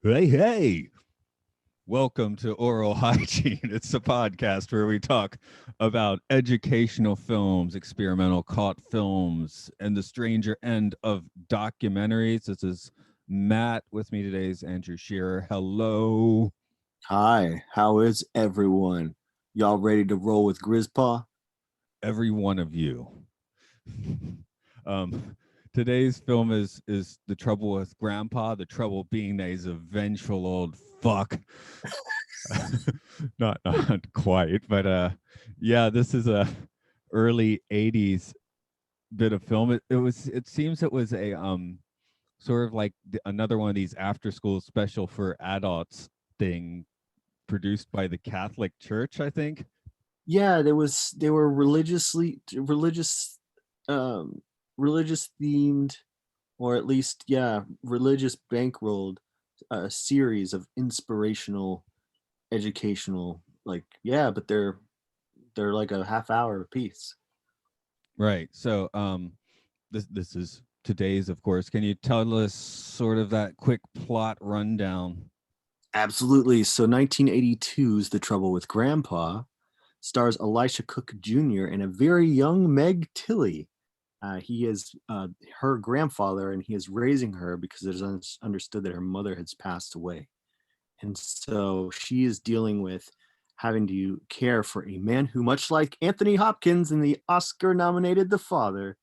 Hey, welcome to Oral Hygiene. It's a podcast where we talk about educational films, experimental caught films, and the stranger end of documentaries. This is Matt. With me today is Andrew Shearer. Hello. Hi, how is everyone? Y'all ready to roll with Grizzpaw? Every one of you. um, Today's film is The Trouble with Grandpa, the trouble being that he's a vengeful old fuck. not quite, but yeah, this is a early 80s bit of film. It seems it was a sort of like another one of these after school special for adults thing produced by the Catholic Church, I think. Yeah, they were um religious themed, or at least religious bankrolled series of inspirational educational, like, yeah, but they're like a half hour a piece. Right. So this is today's, of course. Can you tell us sort of that quick plot rundown? Absolutely. So 1982's The Trouble with Grandpa stars Elisha Cook Jr. and a very young Meg Tilly. He is her grandfather, and he is raising her because it is understood that her mother has passed away. And so she is dealing with having to care for a man who, much like Anthony Hopkins in the Oscar nominated The Father,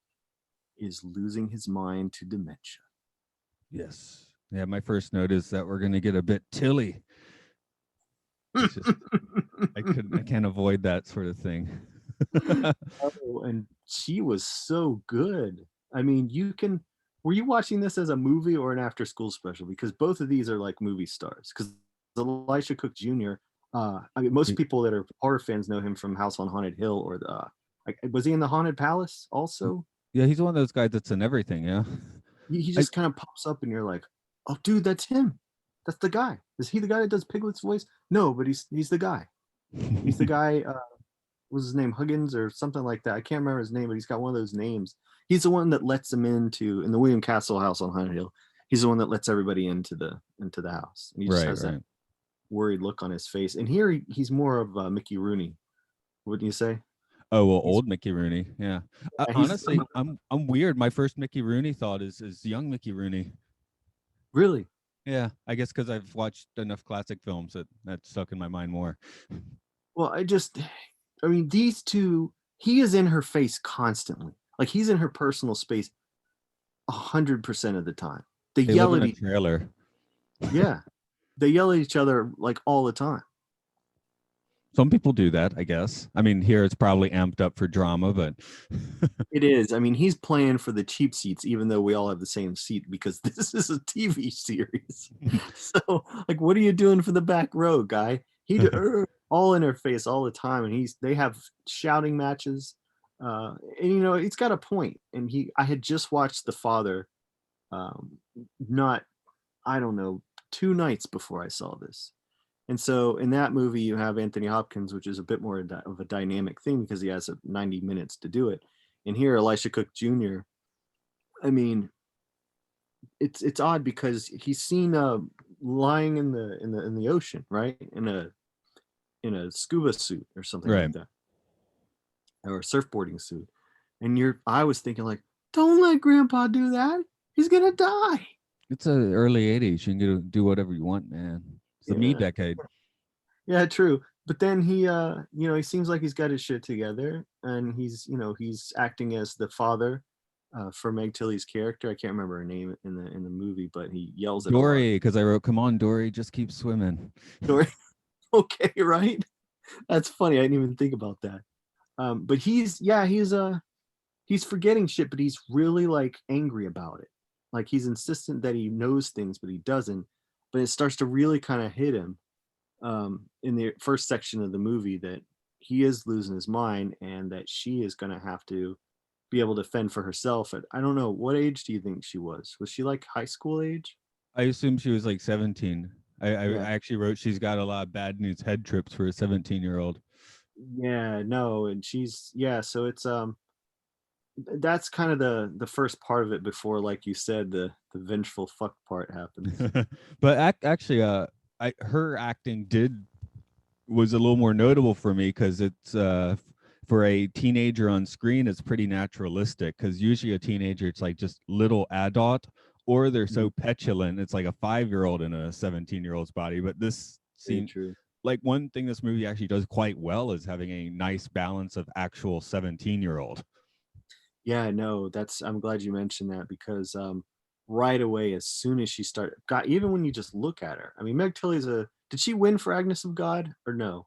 is losing his mind to dementia. Yes. Yeah, my first note is that we're gonna get a bit Tilly. It's just I can't avoid that sort of thing. Oh, and she was so good. I mean, were you watching this as a movie or an after school special? Because both of these are like movie stars. Because Elisha Cook Jr., I mean, most people that are horror fans know him from House on Haunted Hill, or like, was he in the Haunted Palace also? Yeah, he's one of those guys that's in everything. Yeah. He I just kind of pops up and you're like, oh, dude, that's him. That's the guy. Is he the guy that does Piglet's voice? No, but he's the guy. He's the guy. What was his name, Huggins or something like that? I can't remember his name, but he's got one of those names. He's the one that lets them in the William Castle house on Haunted Hill. He's the one that lets everybody into the house, and he just right, has that right. worried look on his face. And here he's more of Mickey Rooney, wouldn't you say? Oh well, He's old Mickey Rooney. Yeah. he's Honestly, I'm weird. My first Mickey Rooney thought is young Mickey Rooney. really. Yeah, I guess because I've watched enough classic films that stuck in my mind more. Well, I mean, these two. He is in her face constantly. Like, he's in her personal space 100% of the time. They They live yell in at a each. trailer. Yeah, they yell at each other like all the time. Some people do that, I guess. I mean, here it's probably amped up for drama, but It is. I mean, he's playing for the cheap seats, even though we all have the same seat, because this is a TV series. So, like, what are you doing for the back row, guy? All in her face all the time, and they have shouting matches. And he's got a point. And I had just watched The Father, um, not I don't know, 2 nights before I saw this. And so in that movie, you have Anthony Hopkins, which is a bit more of a dynamic thing because he has 90 minutes to do it. And here, Elisha Cook Jr., I mean, it's odd because he's seen lying in the ocean, right, in a scuba suit or something right. like that, or a surfboarding suit. And I was thinking, like, don't let Grandpa do that. He's gonna die. It's a early 80s. You can do whatever you want, man. It's the me Yeah. decade. Yeah, true. But then he seems like he's got his shit together, and he's acting as the father for Meg Tilly's character. I can't remember her name in the movie, but he yells at a lot. Dory, because I wrote, "Come on, Dory, just keep swimming." Story. Okay, right? That's funny. I didn't even think about that. But he's forgetting shit, but he's really, like, angry about it. Like, he's insistent that he knows things, but he doesn't. But it starts to really kind of hit him in the first section of the movie that he is losing his mind, and that she is going to have to be able to fend for herself. At, I don't know, what age do you think she was? Was she like high school age? I assume she was like 17. I Yeah. actually wrote she's got a lot of bad news head trips for a 17-year-old. Yeah, no, and she's, yeah, so it's that's kind of the first part of it before, like you said, the vengeful fuck part happens. But actually, her acting was a little more notable for me because it's for a teenager on screen, it's pretty naturalistic. Because usually a teenager, it's like just little adult, or they're so petulant, it's like a 5-year-old in a 17-year-old's body. But this Very scene, true. like one thing this movie actually does quite well is having a nice balance of actual 17-year-old. Yeah, no, that's I'm glad you mentioned that because right away, as soon as she started, God, even when you just look at her, I mean, Meg Tilly's a. Did she win for Agnes of God or no?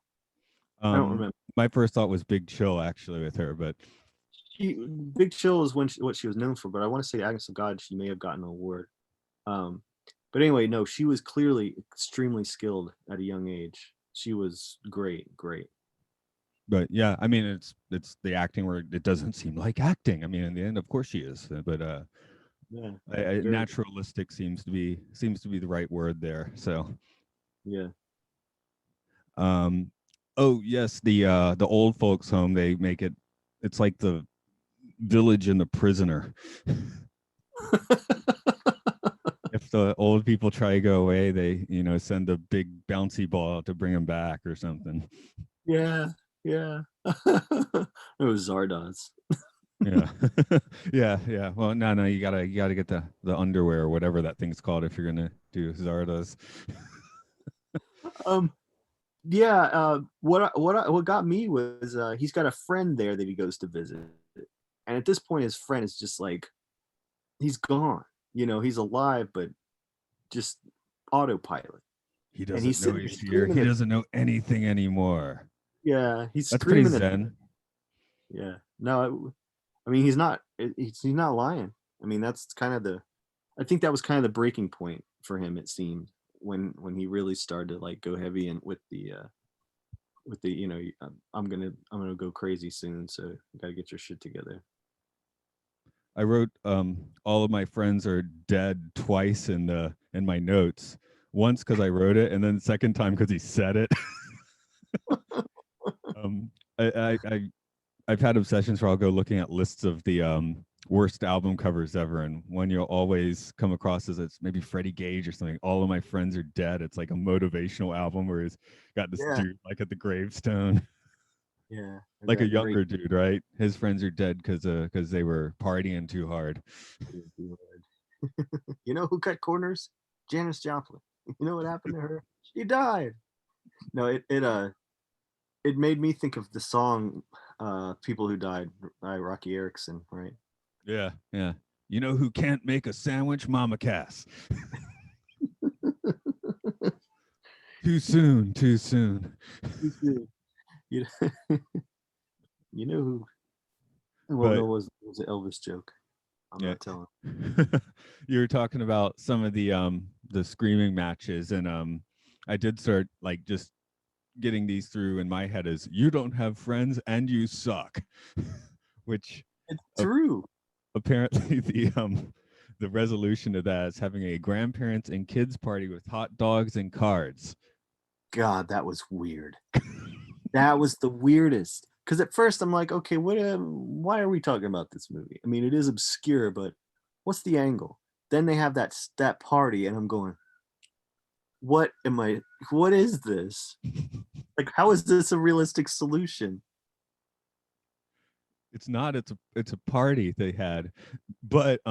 I don't remember. My first thought was Big Chill actually with her, but She Big Chill is what she was known for, but I want to say Agnes of God, she may have gotten an award. Um, but anyway, no, she was clearly extremely skilled at a young age. She was great, great. yeah, I mean it's the acting where it doesn't seem like acting. I mean, in the end, of course she is, but Yeah, very, naturalistic seems to be the right word there. So, yeah. um, oh yes, the old folks home, they make it. It's like the village and the prisoner. If the old people try to go away, they send a big bouncy ball to bring them back or something. Yeah, yeah. It was Zardoz. Yeah. Yeah. Well, no, you gotta get the underwear or whatever that thing's called if you're gonna do Zardas. Um, yeah, what got me was, he's got a friend there that he goes to visit, and at this point, his friend is just like, he's gone. He's alive, but just autopilot, He and doesn't he's know sitting there he's here. He screaming at. doesn't know anything anymore. Yeah, he's That's pretty screaming at. zen. Yeah, no, I mean, he's not lying. I mean, that's kind of the. I think that was kind of the breaking point for him. It seemed when he really started to like go heavy and with the I'm gonna go crazy soon, so you gotta get your shit together. I wrote all of my friends are dead twice in my notes. Once because I wrote it, and then the second time because he said it. um, I've had obsessions where I'll go looking at lists of the worst album covers ever, and one you'll always come across is it's maybe Freddie Gage or something. All of my friends are dead. It's like a motivational album where he's got this Yeah, dude like at the gravestone, yeah, like a that great. younger dude, right? His friends are dead because they were partying too hard. You know who cut corners? Janis Joplin. You know what happened to her? She died. No, it made me think of the song "People Who Died" by Rocky Erickson, right? Yeah, yeah. You know who can't make a sandwich? Mama Cass. Too soon, too soon. You know, you know who? Well, no, But it was an Elvis joke. I'm yeah. not telling. You were talking about some of the screaming matches, and I did start like just getting these through in my head as you don't have friends and you suck. Which It's uh, true. apparently the resolution to that is having a grandparents and kids party with hot dogs and cards. God, that was weird. That was the weirdest. Because at first I'm like, okay, why are we talking about this movie? I mean, it is obscure, but what's the angle? Then they have that party, and I'm going, what am I? What is this? Like, how is this a realistic solution? It's not. It's a party they had, but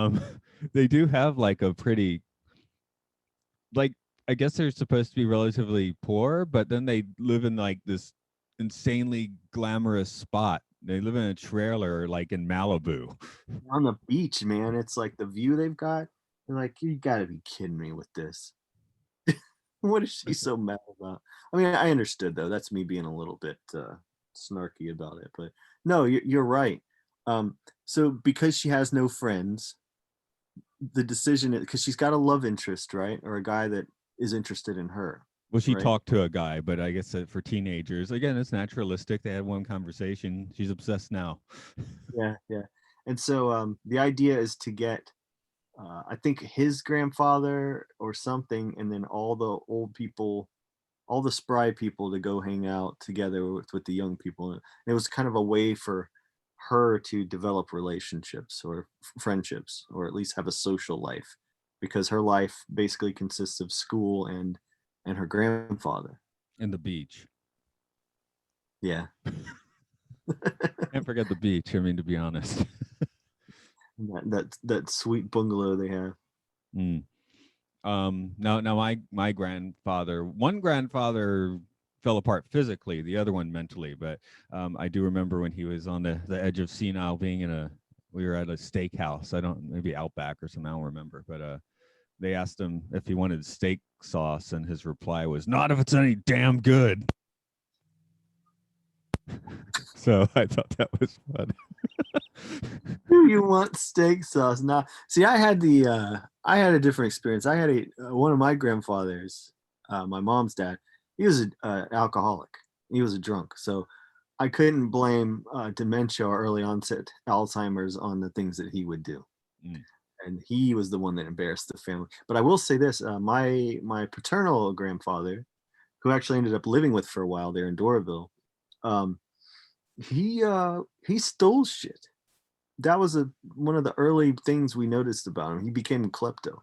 they do have like a pretty like I guess they're supposed to be relatively poor, but then they live in like this insanely glamorous spot. They live in a trailer like in Malibu. On the beach, man, it's like the view they've got. You're like, you got to be kidding me with this. What is she so mad about? I mean, I understood though. That's me being a little bit snarky about it, but no, you're right. So because she has no friends, the decision is because she's got a love interest, right, or a guy that is interested in her, Well, she right? talked to a guy, but I guess that for teenagers, again, it's naturalistic. They had one conversation. She's obsessed now. Yeah, yeah. And so the idea is to get, I think his grandfather or something, and then all the old people, all the spry people to go hang out together with the young people. And it was kind of a way for her to develop relationships or friendships, or at least have a social life, because her life basically consists of school and her grandfather. And the beach. Yeah. Can't forget the beach. I mean, to be honest. That sweet bungalow they have. Mm. Now my grandfather, one grandfather fell apart physically, the other one mentally, but I do remember when he was on the edge of senile, being we were at a steakhouse. I don't, maybe Outback or something, I don't remember, but they asked him if he wanted steak sauce, and his reply was, "Not if it's any damn good." So I thought that was fun. You want steak sauce? Now, see, I had a different experience. I had one of my grandfathers, my mom's dad. He was an alcoholic. He was a drunk. So I couldn't blame dementia or early onset Alzheimer's on the things that he would do. Mm. And he was the one that embarrassed the family. But I will say this: my paternal grandfather, who actually ended up living with for a while there in Doraville, um, he stole shit. That was one of the early things we noticed about him. He became a klepto.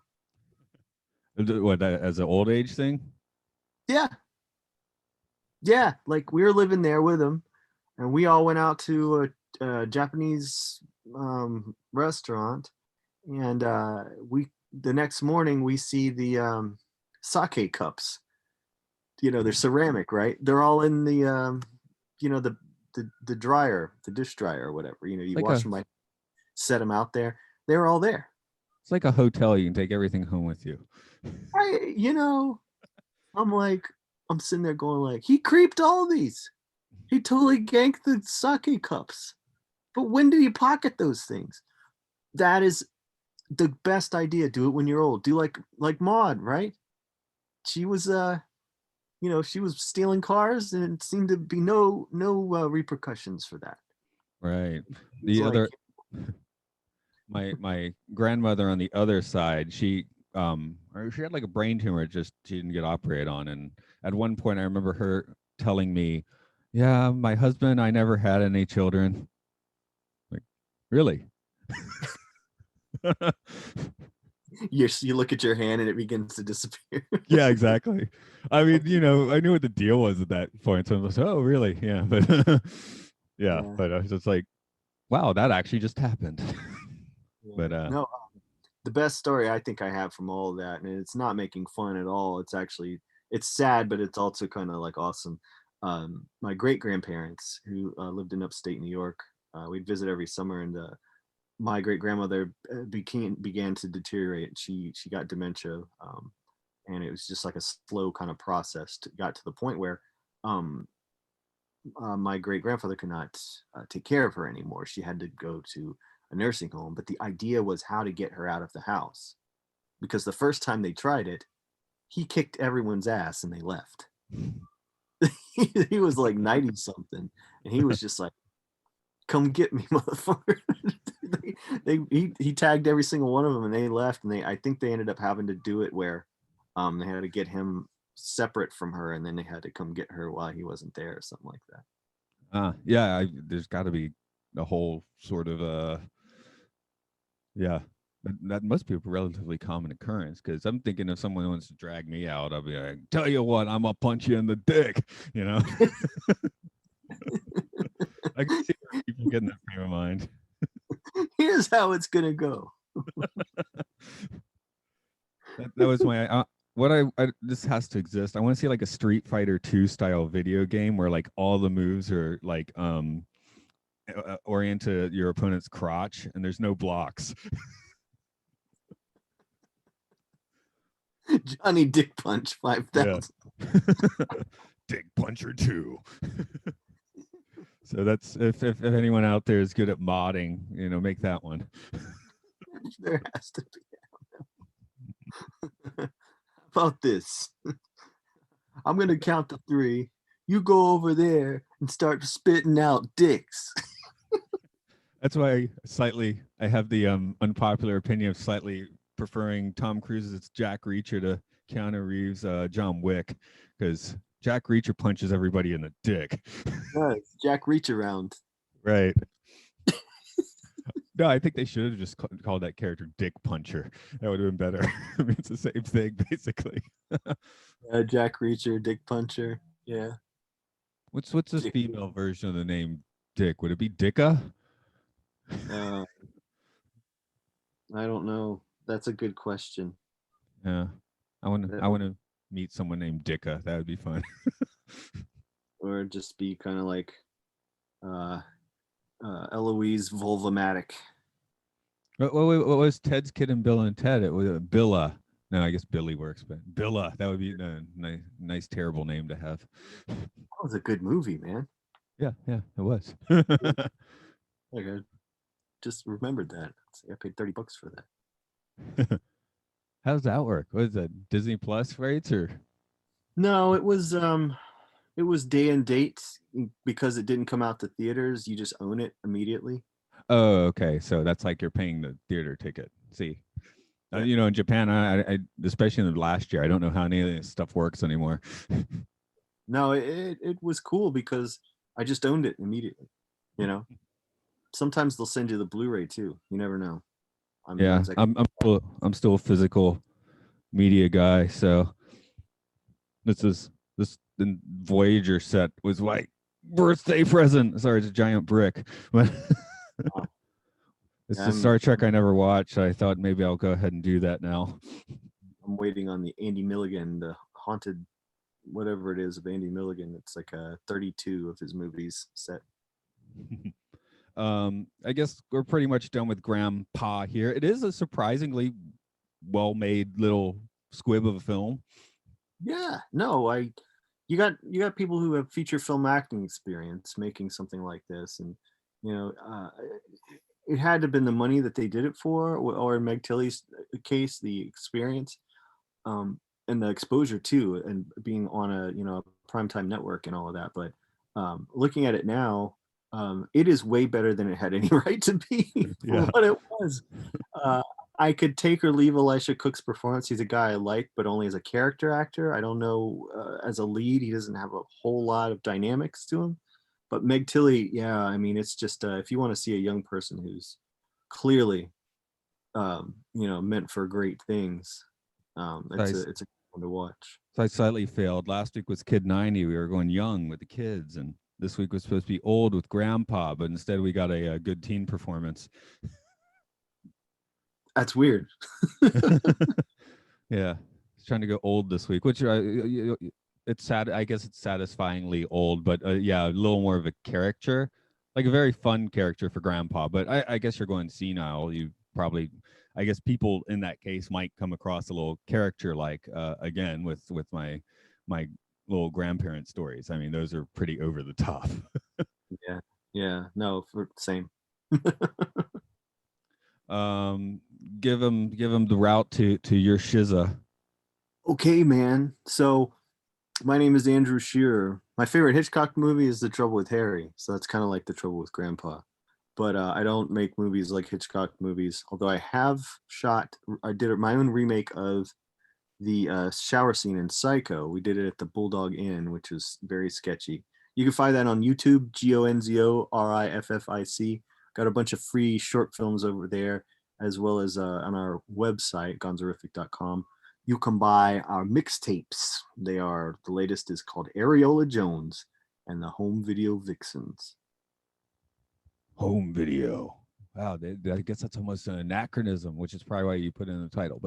What, as an old age thing? Yeah, yeah. Like, we were living there with him, and we all went out to a Japanese restaurant, and we the next morning we see the sake cups. They're ceramic, right? They're all in the the dryer, the dish dryer or whatever. You Like wash them, set them out there. They're all there. it's like a hotel. You can take everything home with you. I'm sitting there going like, he creeped all these. He totally ganked the sake cups. But when did he pocket those things? That is the best idea. Do it when you're old. Do like Maud, right? She was she was stealing cars, and it seemed to be no repercussions for that. Right. It's The like, other, my grandmother on the other side, she had like a brain tumor, just she didn't get operated on, and at one point I remember her telling me, "Yeah, my husband, I never had any children." Like, really? you look at your hand and it begins to disappear. Yeah, exactly. I mean, I knew what the deal was at that point, so I was like, "Oh, really?" Yeah, but yeah, Yeah. but I was just like, "Wow, that actually just happened." Yeah. But No, the best story I think I have from all of that, and it's not making fun at all. It's sad, but it's also kind of like awesome. My great grandparents, who lived in upstate New York, we'd visit every summer, and my great grandmother began to deteriorate. She got dementia, and it was just like a slow kind of process. Got to the point where um, my great grandfather could not take care of her anymore. She had to go to a nursing home. But the idea was how to get her out of the house, because the first time they tried it, he kicked everyone's ass and they left. He was like 90 something, and he was just like, "Come get me, motherfucker." He tagged every single one of them, and they left. And I think they ended up having to do it where they had to get him separate from her, and then they had to come get her while he wasn't there, or something like that. yeah, there's got to be a whole sort of yeah, that must be a relatively common occurrence, because I'm thinking if someone wants to drag me out, I'll be like, "Tell you what, I'm gonna punch you in the dick," you know. I can see where people get in that frame of mind. Here's how it's gonna go. That was my what I this has to exist. I want to see like a Street Fighter 2 style video game where like all the moves are like oriented your opponent's crotch and there's no blocks. Johnny Dick Punch 5000. Yeah. Dick Puncher 2. So that's if anyone out there is good at modding, make that one. There has to be. How about this? I'm gonna count to 3. You go over there and start spitting out dicks. That's why I have the unpopular opinion of slightly preferring Tom Cruise's Jack Reacher to Keanu Reeves' John Wick, because Jack Reacher punches everybody in the dick. Nice. Jack Reach around. Right. No, I think they should have just called that character Dick Puncher. That would have been better. I mean, it's the same thing, basically. Jack Reacher, Dick Puncher. Yeah. What's this Dick, female version of the name Dick? Would it be Dicka? uh, I don't know. That's a good question. Yeah, I want That to meet someone named Dicka. That would be fun. or just be kind of like uh, Eloise Vulvamatic. What was Ted's Kid and Bill and Ted? It was Billa. No, I guess Billy works, but Billa. That would be a nice, terrible name to have. That was a good movie, man. Yeah, it was. Like I just remembered that. I paid $30 for that. How does that work? What is that? Disney Plus rates or? No, it was day and date because it didn't come out to theaters. You just own it immediately. Oh, okay. So that's like you're paying the theater ticket. See, Yeah. in Japan, I especially in the last year, I don't know how any of this stuff works anymore. No, it was cool because I just owned it immediately. You know, sometimes they'll send you the Blu-ray too. You never know. Yeah, I'm still a physical media guy. So this the Voyager set was like birthday present. Sorry, it's a giant brick, but it's the Star Trek I never watched. I thought maybe I'll go ahead and do that now. I'm waiting on the Andy Milligan, the haunted, whatever it is of Andy Milligan. It's like a 32 of his movies set. I guess we're pretty much done with Grandpa here. It is a surprisingly well-made little squib of a film. Yeah, no, you got people who have feature film acting experience making something like this, and it had to have been the money that they did it for, or in Meg Tilly's case, the experience, and the exposure too, and being on a primetime network and all of that. But looking at it now, it is way better than it had any right to be for what it was. I could take or leave Elisha Cook's performance. He's a guy I like, but only as a character actor. I don't know, as a lead, he doesn't have a whole lot of dynamics to him. But Meg Tilly, yeah, I mean, it's just if you want to see a young person who's clearly, meant for great things, it's a good one to watch. So I slightly failed. Last week was Kid 90. We were going young with the kids, and this week was supposed to be old with Grandpa, but instead we got a good teen performance. That's weird. Yeah, it's trying to go old this week, which it's sad. I guess it's satisfyingly old, but yeah, a little more of a character, like a very fun character for Grandpa. But I guess you're going senile. You probably, I guess people in that case might come across a little character like again with my little grandparent stories. I mean, those are pretty over the top. Yeah, no, same. Give him the route to your shiza. Okay, man. So my name is Andrew Shearer. My favorite Hitchcock movie is The Trouble with Harry. So that's kind of like The Trouble with Grandpa. But I don't make movies like Hitchcock movies. Although I did my own remake of the shower scene in Psycho. We did it at the Bulldog Inn, which was very sketchy. You can find that on YouTube, GONZORIFFIC. Got a bunch of free short films over there, as well as on our website, gonzorific.com. You can buy our mixtapes. The latest is called Areola Jones and the Home Video Vixens. Home video. Wow, I guess that's almost an anachronism, which is probably why you put it in the title.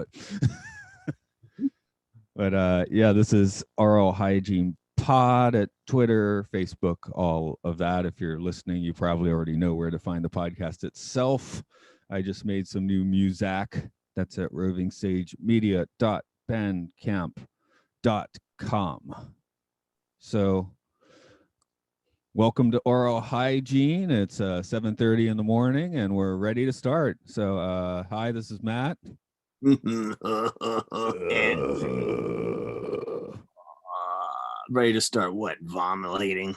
But yeah, this is Aural Hygiene Pod at Twitter, Facebook, all of that. If you're listening, you probably already know where to find the podcast itself. I just made some new music. That's at rovingsagemedia.bandcamp.com. So welcome to Aural Hygiene. It's 7:30 in the morning and we're ready to start. So hi, this is Matt. Ready to start what? Vomiting.